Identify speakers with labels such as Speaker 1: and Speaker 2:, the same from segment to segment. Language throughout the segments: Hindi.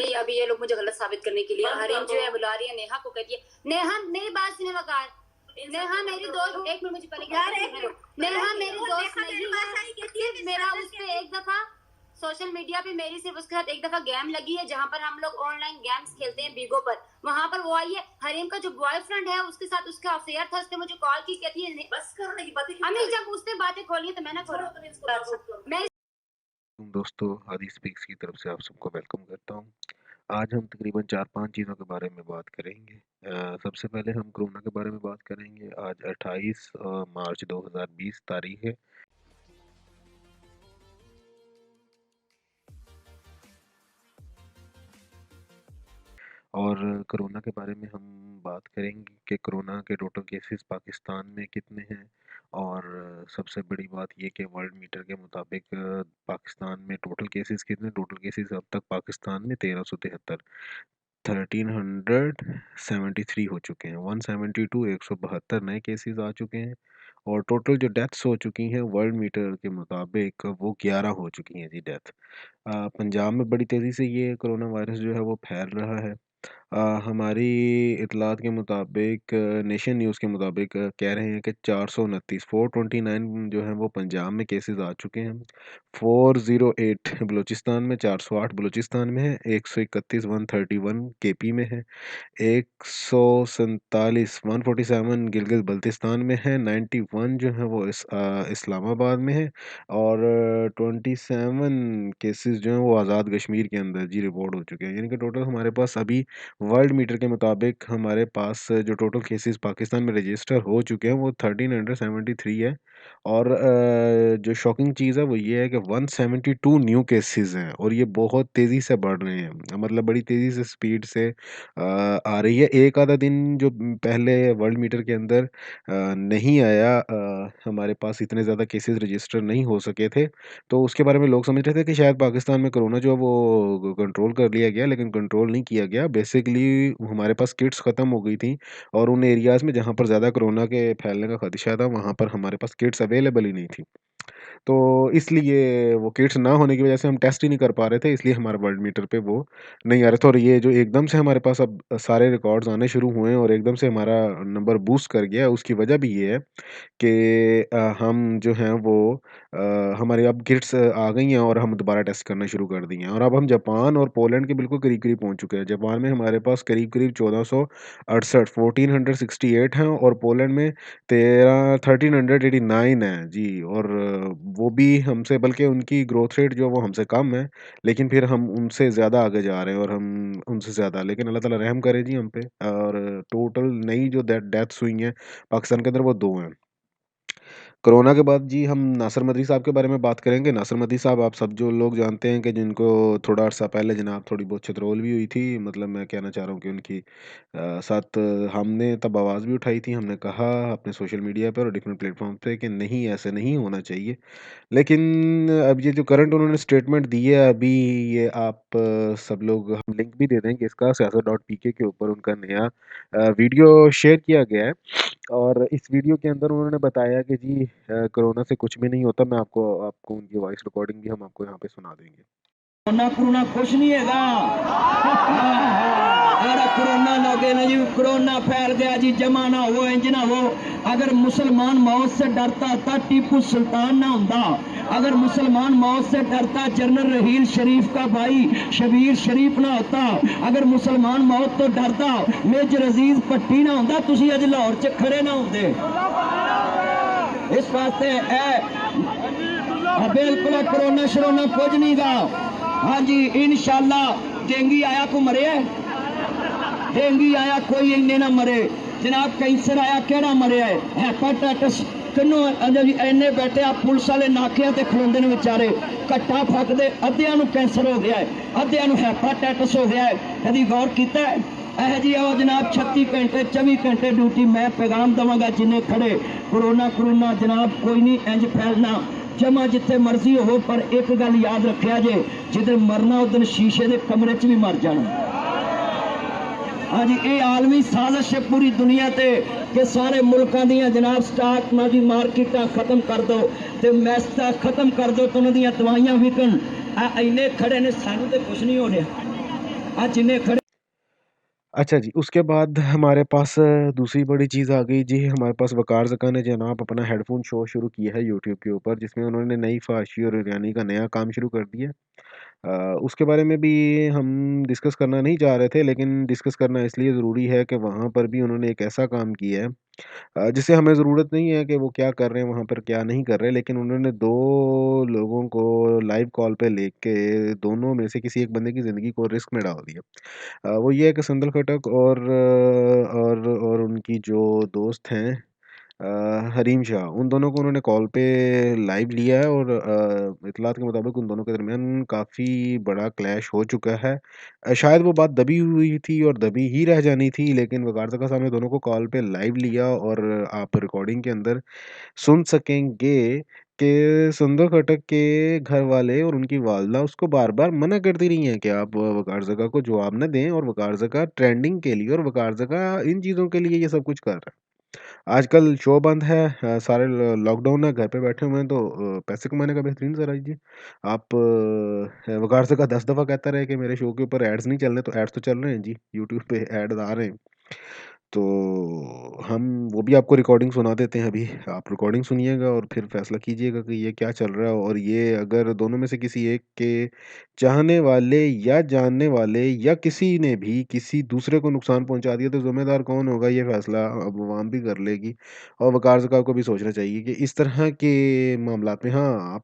Speaker 1: नहीं, अभी ये लोग मुझे गलत साबित करने के लिए हरीम जो है बुला रही है नेहा को, कहती है नेहा मेरी बात सुने वकार, नेहा मेरी दोस्त, एक मिनट मुझे पहले नेहा मेरी दोस्त नहीं है, मेरा उस पे एक दफा सोशल मीडिया पे मेरी सिर्फ उसके साथ एक दफा गेम लगी है जहाँ पर हम लोग ऑनलाइन गेम्स खेलते हैं बीगो पर, वहाँ पर वो आई है। हरीम का जो बॉयफ्रेंड है उसके साथ उसका अफेयर था, उसने मुझे कॉल की, कहती है बस करने की बातें, अम्मी जब उसने बातें खोली तो मैंने खोला। मैं
Speaker 2: दोस्तों, हादी स्पीक्स की तरफ से आप सबको वेलकम करता हूँ। आज हम तकरीबन 4-5 चीज़ों के बारे में बात करेंगे। सबसे पहले हम कोरोना के बारे में बात करेंगे। आज 28 मार्च 2020 तारीख है। और कोरोना के बारे में हम बात करेंगे कि कोरोना के टोटल केसेस पाकिस्तान में कितने हैं, और सबसे बड़ी बात ये कि वर्ल्ड मीटर के मुताबिक पाकिस्तान में टोटल केसेस कितने, टोटल केसेस अब तक पाकिस्तान में 1373 1373 हो चुके हैं। 172 172 नए केसेस आ चुके हैं, और टोटल जो डेथ्स हो चुकी हैं वर्ल्ड मीटर के मुताबिक वो 11 हो चुकी हैं जी डेथ। पंजाब में बड़ी तेज़ी से ये कोरोना वायरस जो है वो फैल रहा है। हमारी इतलात के मुताबिक नेशन न्यूज़ के मुताबिक कह रहे हैं कि 429 429 जो है वो पंजाब में केसेस आ चुके हैं। 408 बलूचिस्तान में, 408 बलूचिस्तान में है, 131 131 केपी में है, 147 147 गिलगित बल्तिस्तान में है, 91 जो है वो इस्लामाबाद में है, और 27 केसेस जो हैं वो आज़ाद कश्मीर के अंदर जी रिपोर्ट हो चुके हैं। यानी कि टोटल हमारे पास अभी वर्ल्ड मीटर के मुताबिक हमारे पास जो टोटल केसेस पाकिस्तान में रजिस्टर हो चुके हैं वो 1373 है। और जो शॉकिंग चीज़ है वो ये है कि 172 न्यू केसेस हैं, और ये बहुत तेज़ी से बढ़ रहे हैं, मतलब बड़ी तेज़ी से स्पीड से आ रही है। एक आधा दिन जो पहले वर्ल्ड मीटर के अंदर नहीं आया, हमारे पास इतने ज़्यादा केसेस रजिस्टर नहीं हो सके थे, तो उसके बारे में लोग समझ रहे थे कि शायद पाकिस्तान में कोरोना जो है वो कंट्रोल कर लिया गया, लेकिन कंट्रोल नहीं किया गया। बेसिकली हमारे पास किट्स ख़त्म हो गई थी, और उन एरियाज़ में जहाँ पर ज़्यादा कोरोना के फैलने का खदशा था वहाँ पर हमारे पास किट्स अवेलेबल ही नहीं थी। तो इसलिए वो किट्स ना होने की वजह से हम टेस्ट ही नहीं कर पा रहे थे, इसलिए हमारे वर्ल्ड मीटर पे वो नहीं आ रहे थे। और ये जो एकदम से हमारे पास अब सारे रिकॉर्ड्स आने शुरू हुए हैं और एकदम से हमारा नंबर बूस्ट कर गया, उसकी वजह भी ये है कि हम जो हैं वो हमारे अब किट्स आ गई हैं और हम दोबारा टेस्ट करना शुरू कर दिए हैं, और अब हम जापान और पोलैंड के बिल्कुल करीब-करीब पहुँच चुके हैं। जापान में हमारे पास करीब-करीब 1468 1468 हैं, और पोलैंड में 1389 है जी। और वो भी हमसे, बल्कि उनकी ग्रोथ रेट जो है वो हमसे कम है, लेकिन फिर हम उनसे ज़्यादा आगे जा रहे हैं, और हम उनसे ज़्यादा, लेकिन अल्लाह ताला रहम करे जी हम पे। और टोटल नई जो डेथ्स हुई हैं पाकिस्तान के अंदर वो 2 हैं। कोरोना के बाद जी हम नासिर मदरी साहब के बारे में बात करेंगे। नासिर मदरी साहब आप सब जो लोग जानते हैं कि जिनको थोड़ा अर्सा पहले जनाब थोड़ी बहुत छतरोल भी हुई थी। मतलब मैं कहना चाह रहा हूँ कि उनकी साथ हमने तब आवाज़ भी उठाई थी। हमने कहा अपने सोशल मीडिया पर और डिफरेंट प्लेटफ़ॉर्म पे कि नहीं, ऐसे नहीं होना चाहिए। लेकिन अब ये जो करंट उन्होंने स्टेटमेंट दी है अभी, ये आप सब लोग, हम लिंक भी दे देंगे इसका, सियासत.pk के ऊपर उनका नया वीडियो शेयर किया गया है। और इस वीडियो के अंदर उन्होंने बताया कि जी कोरोना से कुछ भी नहीं होता। मैं आपको आपको उनकी वॉइस रिकॉर्डिंग भी हम आपको यहाँ पे सुना देंगे।
Speaker 3: कोरोना कोरोना कुछ नहीं है कोरोना लगे ना जी, कोरोना फैल गया जी, जमा ना हो, इंज ना हो। अगर मुसलमान मौत से डरता था टीपू सुल्तान ना होता, अगर मुसलमान मौत से डरता जनरल रहील शरीफ का भाई शबीर शरीफ ना होता, अगर मुसलमान मौत तो डरता मेजर अजीज भट्टी ना होता, तुसी अज लाहौर च खड़े ना होंदे। इस वास्ते बिल्कुल कोरोना शरोना कुछ नहीं गा। हाँ जी, इंशाल्लाह। डेंगी आया को मरे, डेंगी आया कोई इन्ने ना मरे जनाब। कैंसर आया केड़ा मरे है, हेपाटाइटिस किन्नों इन्ने बैठे आ पुलिस वाले नाकियां ते खलोंदे ने बेचारे, घट्टा फकदे, अद्धियां नूं कैंसर हो गया है, अद्धियां नूं हेपाटाइटिस हो गया है। कदी गौर कीता है? यह जी आओ जनाब 36 घंटे 24 घंटे ड्यूटी। मैं पैगाम देवांगा जिन्हें खड़े, कोरोना कोरोना जनाब कोई नहीं इंज फैलना, जमा जिथे मर्जी हो, पर एक गल याद रखिया जे, जिधर मरना उधर शीशे के कमरे च भी मर जाना। हाँ जी, ये आलमी साजिश है पूरी दुनिया ते कि सारे मुल्कों दी जनाब स्टाक ना जी मार्केटां खत्म कर दो, ते मैस्ता खत्म कर दो, तो उन्होंने दवाइयां विकन। इन्ने खड़े ने, सानू तो कुछ नहीं हो रहा। आज जिन्हें खड़े
Speaker 2: अच्छा जी, उसके बाद हमारे पास दूसरी बड़ी चीज़ आ गई जी, हमारे पास वकार ज़का ने जनाब अपना हेडफ़ोन शो शुरू किया है यूट्यूब के ऊपर, जिसमें उन्होंने नई फ़ाहशी और बिरयानी का नया काम शुरू कर दिया। उसके बारे में भी हम डिस्कस करना नहीं चाह रहे थे, लेकिन डिस्कस करना इसलिए ज़रूरी है कि वहाँ पर भी उन्होंने एक ऐसा काम किया है जिसे हमें ज़रूरत नहीं है कि वो क्या कर रहे हैं वहाँ पर, क्या नहीं कर रहे, लेकिन उन्होंने 2 लोगों को लाइव कॉल पे लेके दोनों में से किसी एक बंदे की ज़िंदगी को रिस्क में डाल दिया। वो ये है कि संदल खटक और उनकी जो दोस्त हैं हरीम शाह, उन दोनों को उन्होंने कॉल पे लाइव लिया है और इत्तलात के मुताबिक उन दोनों के दरमियान काफ़ी बड़ा क्लैश हो चुका है। शायद वो बात दबी हुई थी और दबी ही रह जानी थी, लेकिन वकार ज़का साहब ने दोनों को कॉल पे लाइव लिया और आप रिकॉर्डिंग के अंदर सुन सकेंगे कि सुंदर खटक के घरवाले और उनकी वालिदा उसको बार-बार मना करती रही हैं कि आप वकार ज़का को जवाब ना दें और वकार ज़का ट्रेंडिंग के लिए और वकार ज़का इन चीज़ों के लिए ये सब कुछ कर रहा है। आजकल शो बंद है, सारे लॉकडाउन है, घर पे बैठे हुए हैं, तो पैसे कमाने का बेहतरीन ज़राया जी। आप वकार ज़का 10 दफ़ा कहता रहे कि मेरे शो के ऊपर एड्स नहीं चल रहे, तो एड्स तो चल रहे हैं जी, यूट्यूब पे एड्स आ रहे हैं। तो हम वो भी आपको रिकॉर्डिंग सुना देते हैं अभी। आप रिकॉर्डिंग सुनिएगा और फिर फ़ैसला कीजिएगा कि ये क्या चल रहा है, और ये अगर दोनों में से किसी एक के चाहने वाले या जानने वाले या किसी ने भी किसी दूसरे को नुकसान पहुँचा दिया, तो ज़िम्मेदार कौन होगा, ये फ़ैसला अब अवाम भी कर लेगी। और वकार ज़का को भी सोचना चाहिए कि इस तरह के मामलात में हाँ, आप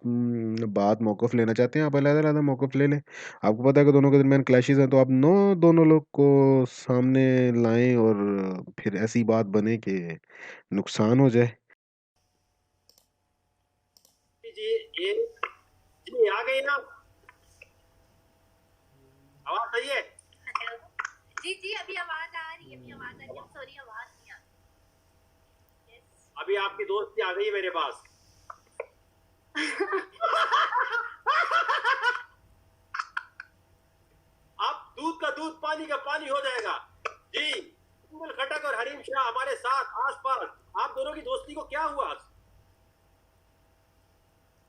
Speaker 2: बात मौक़िफ़ लेना चाहते हैं, आप अलग-अलग मौक़िफ़ ले लें। आपको पता है कि दोनों के दरमियान क्लैशेज़ हैं, तो आप दोनों लोग को सामने लाएँ और फिर ऐसी बात बने कि नुकसान हो जाए।
Speaker 4: जी, ये जी आ गई ना? आवाज़ सही है?
Speaker 1: जी जी अभी आवाज आ रही है, अभी आवाज आ रही है, सॉरी आवाज नहीं आ रही। Yes.
Speaker 4: अभी आपकी दोस्ती आ गई मेरे पास। अब दूध का दूध, पानी का पानी हो जाएगा। जी, सुंदर खटक और हरीम शाह हमारे साथ आस-पास। आप दोनों की दोस्ती को क्या हुआ?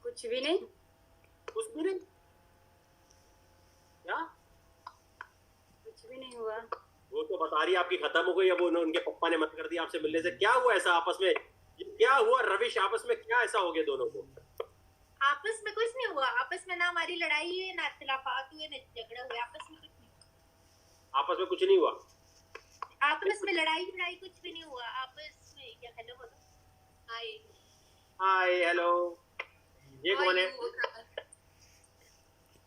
Speaker 1: कुछ भी नहीं।
Speaker 4: कुछ भी नहीं? क्या?
Speaker 1: कुछ भी नहीं हुआ।
Speaker 4: वो तो बता रही है आपकी खत्म हो गई, अब उनके पप्पा ने मत कर दिया आपसे मिलने से। क्या हुआ ऐसा आपस में? ये क्या हुआ रविश, आपस में क्या ऐसा हो गया दोनों को?
Speaker 1: आपस में कुछ नहीं हुआ, आपस में ना हमारी लड़ाई हुई, ना इख्तिलाफात हुए, ना झगड़ा हुआ, आपस में कुछ नहीं हुआ।
Speaker 4: आपस में कुछ नहीं हुआ?
Speaker 1: आपस में लड़ाई कुछ भी नहीं हुआ। आपस में क्या, हेलो बोलो। हाय
Speaker 4: हाय हेलो, ये कौन है?
Speaker 1: नहीं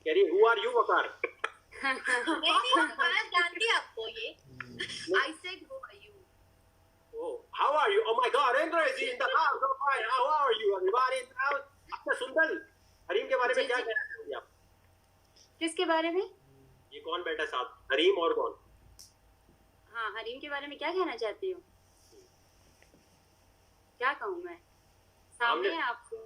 Speaker 4: कह रही हु आर यू वकार?
Speaker 1: नहीं वकार जानती है आपको ये। I said who are you.
Speaker 4: Oh, how are you? Oh my God, Andres in the house. Oh my, how are you? Everybody in the house. अच्छा सुंदल, हरीम के बारे में
Speaker 1: जी,
Speaker 4: क्या
Speaker 1: जी।
Speaker 4: कहना चाहोगे आप?
Speaker 1: किसके बारे में?
Speaker 4: ये कौन बैठा साथ? हरीम और कौन?
Speaker 1: हाँ, हरीम के बारे में क्या कहना चाहती हो? क्या कहूँ मैं? सामने
Speaker 4: सामने-
Speaker 1: है आपको।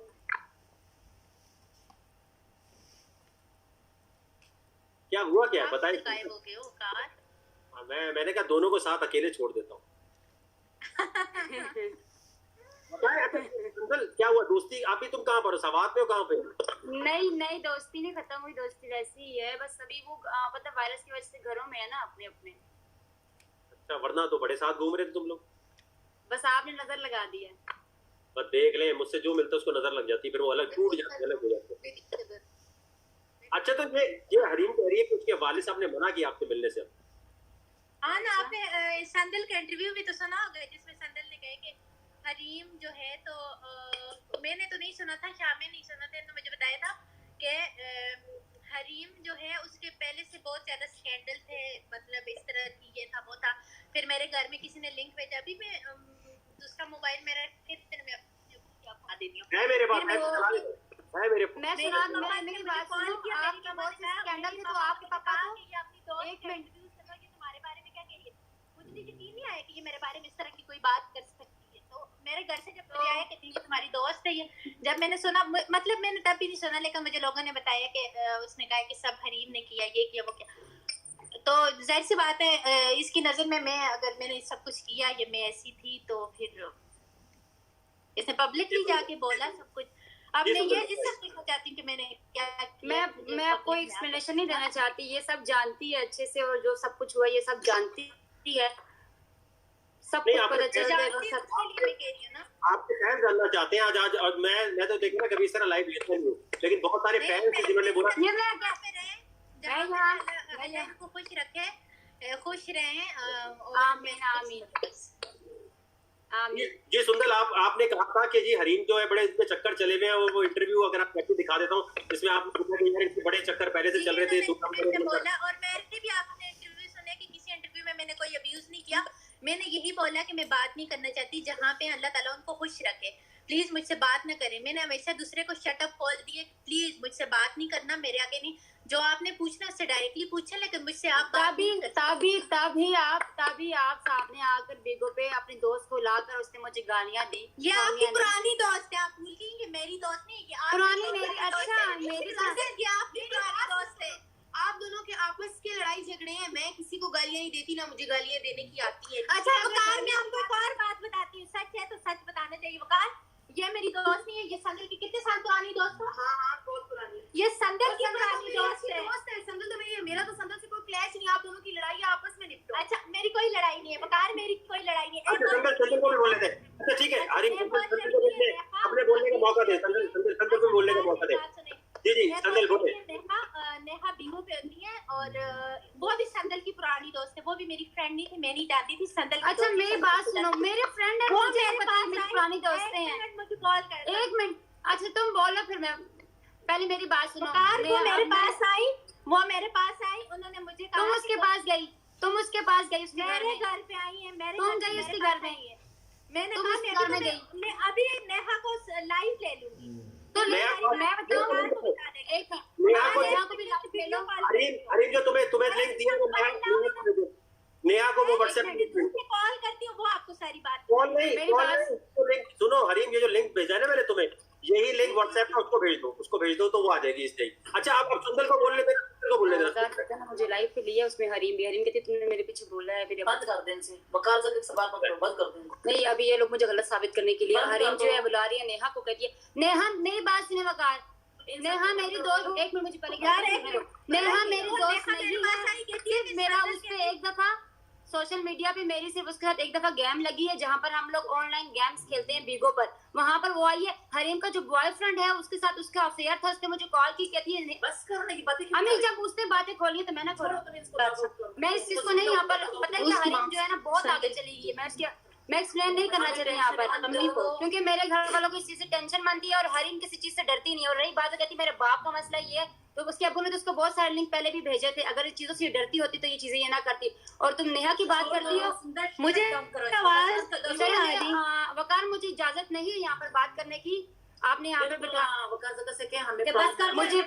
Speaker 4: क्या हुआ क्या?
Speaker 1: आप
Speaker 4: बताइए।
Speaker 1: गायब हो गए हो कार।
Speaker 4: हाँ, मैंने कहा दोनों को साथ अकेले छोड़ देता हूँ। बताएं अच्छा, सुंदल क्या हुआ? दोस्ती आप ही तुम कहाँ पर हो? सवात में हो कहाँ पे?
Speaker 1: नहीं नहीं, दोस्ती नहीं खत्म हुई, दोस्ती वैसी ही है, बस अभी वो मतलब वायरस की वजह से घरों में है ना अपने अपने।
Speaker 4: अच्छा, वरना तो बड़े साथ घूम रहे थे तुम लोग।
Speaker 1: बस आपने नजर लगा दी है।
Speaker 4: बस देख ले, मुझसे जो मिलता है उसको नजर लग जाती है, फिर वो अलग टूट जाते, अलग हो जाते। अच्छा, तो ये हरीम कह रही है कि उसके वालिद साहब ने मना किया आपसे मिलने से।
Speaker 5: हाँ ना, आपने संदल का इंटरव्यू भी तो सुना होगा जिसमें संदल ने कहा कि हरीम जो है तो मैंने तो नहीं सुना था, शाम में नहीं सुना था, तो मुझे बताया था कि हरीम जो है उसके पहले से बहुत ज्यादा स्कैंडल थे, मतलब इस तरह की ये था वो था। फिर मेरे घर में किसी ने लिंक भेजा, अभी मैं उसका मोबाइल मेरा कितने में बता देती हूँ।
Speaker 4: है मेरे पास,
Speaker 1: फिर वो-
Speaker 4: है मेरे
Speaker 1: मैं सुना मेरी बात सुनो, आपके बहुत स्कैंडल थे तो आपके पापा को एक मिनट
Speaker 5: तुम्हारे बारे में क्या कहिए, मुझे यकीन नहीं आया कि ये मेरे बारे में इस तरह की कोई बात कर सकती है। तो मेरे घर से जब मुझे आया कि ये तुम्हारी दोस्त है, ये जब मैंने सुना, मतलब मैंने तब भी नहीं सुना, लेकिन मुझे लोगों ने बताया कि उसने कहा कि सब हरीम ने किया, ये किया वो किया। तो जाहिर सी बात है इसकी नजर में मैं, अगर मैंने सब कुछ किया, ये मैं ऐसी थी, तो फिर इसने पब्लिकली जाके बोला सब कुछ। अब मैं ये इससे पूछना चाहती हूँ कि मैंने क्या किया,
Speaker 1: मैं आपको एक्सप्लेनेशन नहीं देना चाहती, ये सब जानती है अच्छे से, और जो सब कुछ हुआ ये सब जानती है, सब कुछ पता चल जाएगा सब।
Speaker 4: आपके फैंस जानना चाहते हैं आज आज और मैं तो देखना कभी इस तरह लाइव लेता नहीं हूँ, लेकिन बहुत सारे फैंस हैं जिन्होंने बोला
Speaker 5: को खुश रखे, खुश रहें।
Speaker 1: आमीन आमीन आमीन।
Speaker 4: जी सुंदर, आपने कहा था कि जी हरीम जो है बड़े इसमें चक्कर चले हुए हैं, और वो इंटरव्यू अगर आप कैसे दिखा देता हूँ जिसमें आपने बोला कि यार इनके बड़े चक्कर पहले से चल रहे थे।
Speaker 5: बोला, और मैंने भी आपने इंटरव्यू सुने कि किसी इंटरव्यू में मैंने कोई अब्यूज नहीं किया, मैंने यही बोला कि मैं बात नहीं करना चाहती, जहाँ पे अल्लाह ताला उनको खुश रखे, प्लीज मुझसे बात ना करें। मैंने हमेशा दूसरे को शट अप कॉल दिए, प्लीज मुझसे बात नहीं करना, मेरे आगे नहीं, जो आपने पूछना उससे डायरेक्टली पूछे, लेकिन मुझसे आप
Speaker 1: तभी आप सामने आकर बेगो पे अपने दोस्त को लाकर उसने मुझे गालियां दी।
Speaker 5: ये आपकी पुरानी दोस्त है, आप भूल गई, ये मेरी दोस्त नहीं है, ये
Speaker 1: पुरानी मेरी, अच्छा मेरी
Speaker 5: ये आपकी पुरानी दोस्त है।
Speaker 6: आप दोनों के आपस के लड़ाई झगड़े हैं, मैं किसी को गालियां नहीं देती, ना मुझे गालियां देने की आती है।
Speaker 5: अच्छा वकार, मैं आपको एक और बात बताती हूँ, सच है तो सच बताना चाहिए। वकार, ये मेरी दोस्त नहीं है, ये संदल की कितने साल पुरानी दोस्त है?
Speaker 6: हाँ बहुत पुरानी।
Speaker 5: ये संदल की पुरानी दोस्त है।
Speaker 6: संदल तो मेरी, मेरा तो संदल से कोई क्लैश नहीं, आप दोनों की लड़ाई आपस में निपटो।
Speaker 5: अच्छा मेरी कोई लड़ाई नहीं है वकार, मेरी कोई लड़ाई नहीं है।
Speaker 4: संदल को भी बोले थे। अच्छा ठीक है, हरीम अपने बोलने का मौका दे, संदल को बोलने का मौका दे। जी जी संदल बोले।
Speaker 5: नेहा बिहू पे होती है, और वो भी संदल की पुरानी दोस्त है, वो भी मेरी फ्रेंड नहीं थी, मैं नहीं जानती थी संदल।
Speaker 1: अच्छा मेरी बात सुनो, मेरे फ्रेंड है, मुझे पता है मेरी पुरानी दोस्त हैं।
Speaker 5: मुझे कॉल कर,
Speaker 1: एक मिनट, अच्छा तुम बोलो फिर मैं, पहले मेरी बात सुनो।
Speaker 5: वो मेरे पास आई, वो मेरे पास आई, उन्होंने मुझे कहा
Speaker 1: तुम उसके पास गई, तुम उसके पास गई, उसके
Speaker 5: मेरे घर पे आई है, मेरे
Speaker 1: तुम गई उसके घर में,
Speaker 5: मैंने
Speaker 1: तुम उसके घर में गई।
Speaker 5: मैं अभी नेहा को लाइव ले लूंगी,
Speaker 1: तो मैं बताऊं एक नेहा को भी लाइव ले लो।
Speaker 4: हरीम जो तुम्हें लिंक दिया वो नेहा को वो व्हाट्सएप
Speaker 5: कॉल करती हूँ, वो आपको सारी बात
Speaker 4: कॉल नहीं लिंक सुनो हरीम, ये जो लिंक भेजा है ना मैंने तुम्हें, यही लिंक व्हाट्सएप में उसको भेज दो तो वो आ जाएगी इस टाइम। अच्छा आप सुंदर को बोलने देना, को बोलने देना।
Speaker 1: मुझे लाइव पे लिया, उसमें हरीम कहती तुमने मेरे पीछे बोला है, फिर
Speaker 6: बंद कर दें इनसे, वकार से सवाल मत करो, बंद कर दें।
Speaker 1: नहीं अभी ये लोग मुझे गलत साबित करने के लिए हरीम जो है बुला रही है नेहा को, कहती है नेहा मेरी बात सुने वकार, नेहा मेरी दोस्त, एक मिनट मुझे पहले नेहा मेरी दोस्त नहीं है, मेरा उससे एक दफा सोशल मीडिया पे मेरी सिर्फ उसके साथ एक दफा गेम लगी है, जहाँ पर हम लोग ऑनलाइन गेम्स खेलते हैं बीगो पर, वहाँ पर वो आई है। हरीम का जो बॉयफ्रेंड है उसके साथ उसका अफेयर था, उसने मुझे कॉल की, कहती है
Speaker 6: बस करने की बातें,
Speaker 1: अमीर जब उसने बातें खोली तो मैं ना खोलूं, मैं इस चीज को नहीं यहाँ पर, पता है हरीम जो है ना बहुत आगे चली गई है, मैं एक्सप्लेन नहीं करना चाह रही यहाँ पर अम्मी को, क्योंकि मेरे घर वालों को इस चीज से टेंशन बनती है और हरीम किसी चीज से डरती नहीं। और रही बात कहती मेरे बाप का मसला ये है, तो उसके अब्बू ने तो उसको बहुत सारे लिंक पहले भी भेजे थे, अगर इस चीजों से डरती होती तो ये चीजें ये ना करती। और तुम नेहा की बात करती हो, मुझे वकार मुझे इजाजत नहीं है यहाँ पर बात करने की, आपने यहाँ पे बता मुझे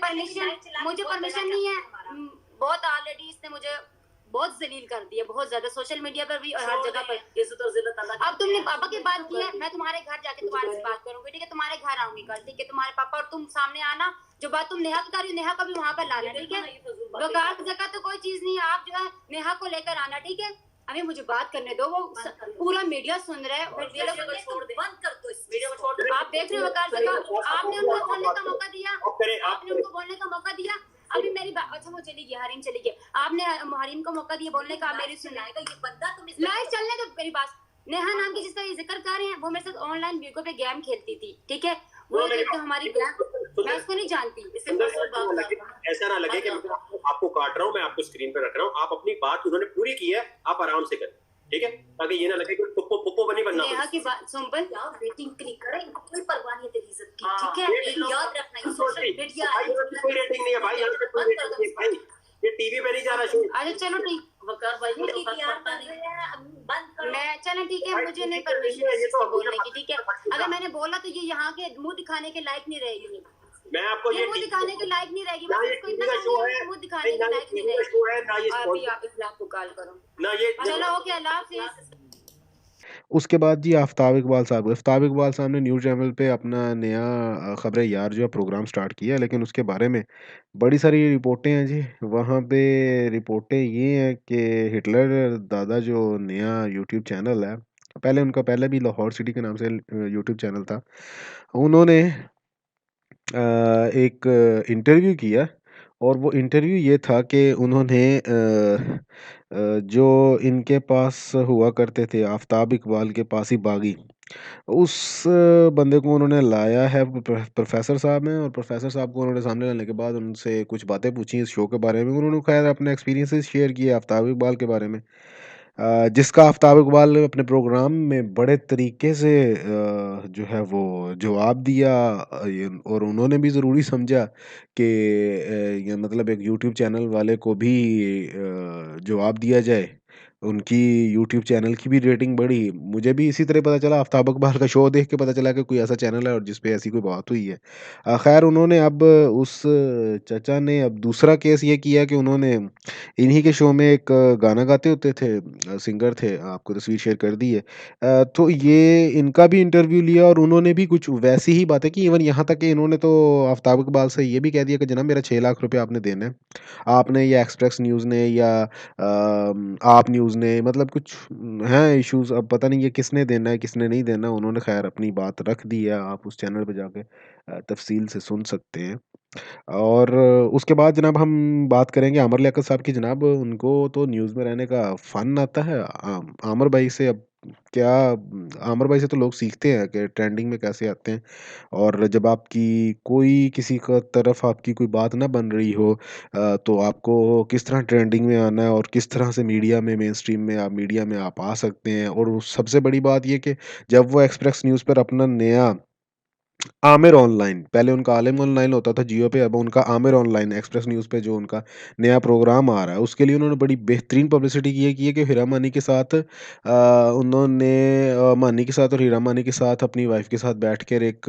Speaker 1: परमिशन नहीं है, बहुत ऑलरेडी इसने मुझे बहुत जलील कर दिया, बहुत ज्यादा, सोशल मीडिया पर भी और हर जगह पर। अब तुमने पापा की बात की है, मैं तुम्हारे घर जाके तुम्हारे से बात करूंगी, ठीक है, तुम्हारे घर आऊंगी कल, ठीक है, तुम्हारे पापा और तुम सामने आना, जो बात तुम नेहा की कर रही हो नेहा को भी वहाँ पर लाना, ठीक है, वकार जगह तो कोई चीज नहीं है, आप जो है नेहा को लेकर आना, ठीक है। अभी मुझे बात करने दो, वो पूरा मीडिया सुन रहा है, आप देख रहे हो वकार जगह, आपने उनको बोलने का मौका दिया, आपने उनको बोलने का मौका दिया। अभी मेरी बात, अच्छा वो चली गई, हरीम चली गई, आपने हरीम को मौका दिया बोलने का, मेरी सुनना है, ये बंदा तुम लाइव चलने दो मेरी बात। नेहा नाम की जिसका ये जिक्र कर रहे हैं, वो मेरे साथ ऑनलाइन वीको पे गेम खेलती थी, ठीक है, वो एक तो हमारी गेम, मैं उसको नहीं जानती।
Speaker 4: ऐसा ना लगे कि मैं आपको काट रहा हूँ, मैं आपको स्क्रीन पे रख रहा हूँ, आप अपनी बात उन्होंने पूरी की है, आप आराम से करें, ठीक है, ताकि ये ना लगे कि पुप्पो बनी बनना।
Speaker 1: नेहा की बात सुन पर
Speaker 6: रेटिंग क्लिक करें, कोई परवाह नहीं है तेरी इज्जत की, ठीक है, याद रखना ये सोशल मीडिया
Speaker 4: कोई रेटिंग नहीं है भाई, यहाँ पे कोई रेटिंग नहीं है भाई, ये टीवी पे नहीं जा रहा शो।
Speaker 1: अरे चलो ठीक,
Speaker 6: वकार भाई
Speaker 1: मैं चलो ठीक है, मुझे नहीं परमिशन बोलने की, ठीक है, अगर मैंने बोला तो ये यहाँ के मुंह दिखाने के लायक नहीं रहेगी,
Speaker 4: मैं आपको ये
Speaker 1: मुंह दिखाने के लायक नहीं रहेगी,
Speaker 4: ना ये टीवी का शो है,
Speaker 1: मुंह दिखाने के लायक नहीं रहेगी,
Speaker 4: शो है ना ये
Speaker 1: अभी आप इस्लाम को कॉल करो
Speaker 4: ना ये।
Speaker 1: चलो ओके, अल्लाह हाफिज़।
Speaker 2: उसके बाद जी आफ्ताब इकबाल साहब ने न्यूज़ चैनल पे अपना नया ख़बरें यार जो है प्रोग्राम स्टार्ट किया, लेकिन उसके बारे में बड़ी सारी रिपोर्टें हैं जी। वहाँ पे रिपोर्टें ये हैं कि हिटलर दादा जो नया यूट्यूब चैनल है, पहले उनका पहले भी लाहौर सिटी के नाम से यूट्यूब चैनल था, उन्होंने एक इंटरव्यू किया और वो इंटरव्यू ये था कि उन्होंने जो इनके पास हुआ करते थे आफ़ताब इकबाल के पास ही बागी, उस बंदे को उन्होंने लाया है प्रोफ़ेसर साहब हैं और प्रोफ़ेसर साहब को उन्होंने सामने लाने के बाद उनसे कुछ बातें पूछी इस शो के बारे में। उन्होंने ख़ैर अपने एक्सपीरियंसेस शेयर किए आफ़ताब इकबाल के बारे में। जिसका आफ़ताब इकबाल ने अपने प्रोग्राम में बड़े तरीके से जो है वो जवाब दिया ये और उन्होंने भी ज़रूरी समझा कि ये मतलब एक यूट्यूब चैनल वाले को भी जवाब दिया जाए। उनकी यूट्यूब चैनल की भी रेटिंग बढ़ी। मुझे भी इसी तरह पता चला आफ़ताब इकबाल का शो देख के पता चला कि कोई ऐसा चैनल है और जिस पे ऐसी कोई बात हुई है। ख़ैर उन्होंने अब उस चाचा ने अब दूसरा केस ये किया कि उन्होंने इन्हीं के शो में एक गाना गाते होते थे सिंगर थे, आपको तस्वीर शेयर कर दी है। तो ये इनका भी इंटरव्यू लिया और उन्होंने भी कुछ वैसी ही बातें की, इवन यहाँ तक कि इन्होंने तो आफ़ताब इकबाल से ये भी कह दिया कि जनाब मेरा 6 लाख रुपए आपने देना है। आपने या एक्सप्रेस न्यूज़ ने या आप न्यूज़ ने मतलब कुछ हैं इश्यूज़, अब पता नहीं ये किसने देना है, किसने नहीं देना। उन्होंने ख़ैर अपनी बात रख दी है, आप उस चैनल पे जाके तफ़सील से सुन सकते हैं। और उसके बाद जनाब हम बात करेंगे आमिर लियाकत साहब की। जनाब उनको तो न्यूज़ में रहने का फ़न आता है। आमिर भाई से अब क्या आमिर भाई से तो लोग सीखते हैं कि ट्रेंडिंग में कैसे आते हैं। और जब आपकी कोई किसी का तरफ आपकी कोई बात ना बन रही हो तो आपको किस तरह ट्रेंडिंग में आना है और किस तरह से मीडिया में मेन स्ट्रीम में आप मीडिया में आप आ सकते हैं। और सबसे बड़ी बात ये कि जब वो एक्सप्रेस न्यूज़ पर अपना नया आमिर ऑनलाइन, पहले उनका आलिम ऑनलाइन होता था जियो पे, अब उनका आमिर ऑनलाइन एक्सप्रेस न्यूज़ पे जो उनका नया प्रोग्राम आ रहा है, उसके लिए उन्होंने बड़ी बेहतरीन पब्लिसिटी की है कि हीरा मानी के साथ उन्होंने मानी के साथ और हीरा मानी के साथ अपनी वाइफ़ के साथ बैठकर एक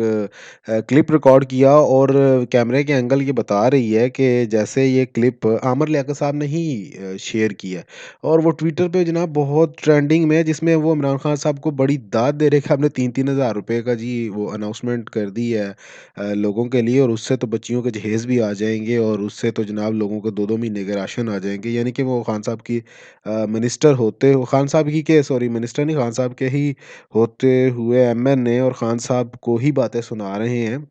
Speaker 2: क्लिप रिकॉर्ड किया और कैमरे के एंगल ये बता रही है कि जैसे ये क्लिप आमिर लियाकत साहब ने ही शेयर किया है और वो ट्विटर पे जनाब बहुत ट्रेंडिंग में है, जिसमें वो इमरान खान साहब को बड़ी दाद दे रहे कि आपने 3-3 हज़ार रुपए का जी वो अनाउंसमेंट कर दी है लोगों के लिए और उससे तो बच्चियों के जहेज़ भी आ जाएँगे और उससे तो जनाब लोगों को 2-2 महीने के राशन आ जाएँगे। यानी कि वो खान साहब की मिनिस्टर होते हो खान साहब ही के सॉरी मिनिस्टर नहीं खान साहब के ही होते हुए एमएनए और खान साहब को ही बातें सुना रहे हैं।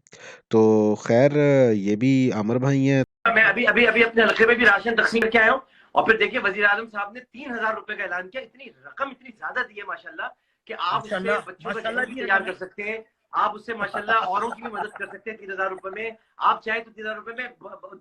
Speaker 2: तो ख़ैर ये भी आमिर भाई हैं।
Speaker 3: मैं अभी अभी अभी अपने हल्के में भी राशन तकसीम करके आया हूँ और फिर देखिए वजीर आजम साहब ने 3,000 रुपए का ऐलान किया। इतनी रकम इतनी ज्यादा दी है माशाल्लाह कि आप उससे बच्चों का जहन भी तैयार कर सकते हैं। आप उससे माशाल्लाह औरों की भी मदद कर सकते हैं। 3,000 रुपए में आप चाहे तो 3,000 रुपए में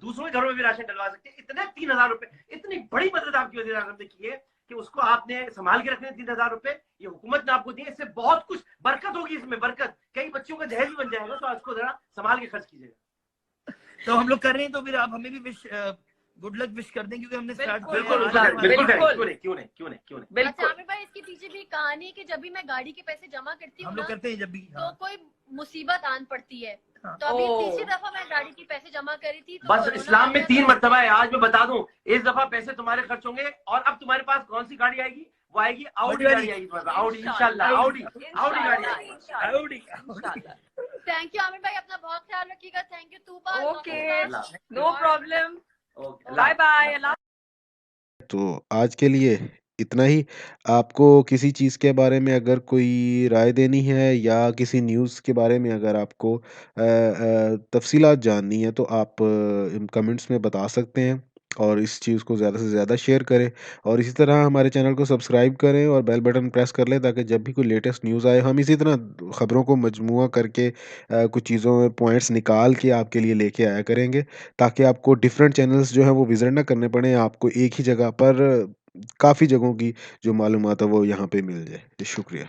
Speaker 3: दूसरों के घरों में भी राशन डलवा सकते हैं। इतने 3,000 रुपए, इतनी बड़ी मदद आपकी वजीर आजम ने की है कि उसको आपने संभाल के रखने 3,000 रुपए ये हुकूमत ने आपको दिए। इससे बहुत कुछ बरकत होगी, इसमें बरकत, कई बच्चों का जहज भी बन जाएगा। तो उसको जरा संभाल के खर्च कीजिएगा।
Speaker 7: तो हम लोग कर रहे हैं, तो फिर आप हमें भी विश गुड लक विश कर दें क्योंकि हमने स्टार्ट
Speaker 3: बिल्कुल क्यों नहीं।
Speaker 8: अच्छा आमिर भाई, इसके पीछे भी कहानी है कि जब भी मैं गाड़ी के पैसे जमा करती हूँ
Speaker 7: हम लोग
Speaker 8: ना,
Speaker 7: करते हैं जब भी।
Speaker 8: तो कोई मुसीबत आन पड़ती है।
Speaker 7: हाँ।
Speaker 8: तो अभी तीसरी दफा मैं गाड़ी की पैसे जमा करी थी तो
Speaker 3: बस
Speaker 8: कोरोना
Speaker 3: इस्लाम में
Speaker 8: आया
Speaker 3: 3
Speaker 8: तो-
Speaker 3: मरतबा है। आज मैं बता दूं, इस दफा पैसे तुम्हारे खर्च होंगे और अब तुम्हारे पास कौन सी गाड़ी आएगी? वो आएगी आउडी गाड़ी आएगी तुम्हारे पास। आउडी इंशाल्लाह, आउडी गाड़ी आएगी।
Speaker 8: थैंक यू आमिर भाई, अपना बहुत ख्याल रखिएगा। Thank you Tuba.
Speaker 9: Okay, no problem, bye bye.
Speaker 2: तो आज के लिए इतना ही। आपको किसी चीज़ के बारे में अगर कोई राय देनी है या किसी न्यूज़ के बारे में अगर आपको तफ़सीलात जाननी है तो आप कमेंट्स में बता सकते हैं और इस चीज़ को ज़्यादा से ज़्यादा शेयर करें और इसी तरह हमारे चैनल को सब्सक्राइब करें और बेल बटन प्रेस कर लें ताकि जब भी कोई लेटेस्ट न्यूज़ आए हम इसी तरह ख़बरों को मजमुआ करके कुछ चीज़ों में पॉइंट्स निकाल के आपके लिए लेके आया करेंगे ताकि आपको डिफरेंट चैनल्स जो हैं वो विज़िट ना करने पड़ें, आपको एक ही जगह पर काफ़ी जगहों की जो मालूमात है वो यहाँ पे मिल जाए। शुक्रिया।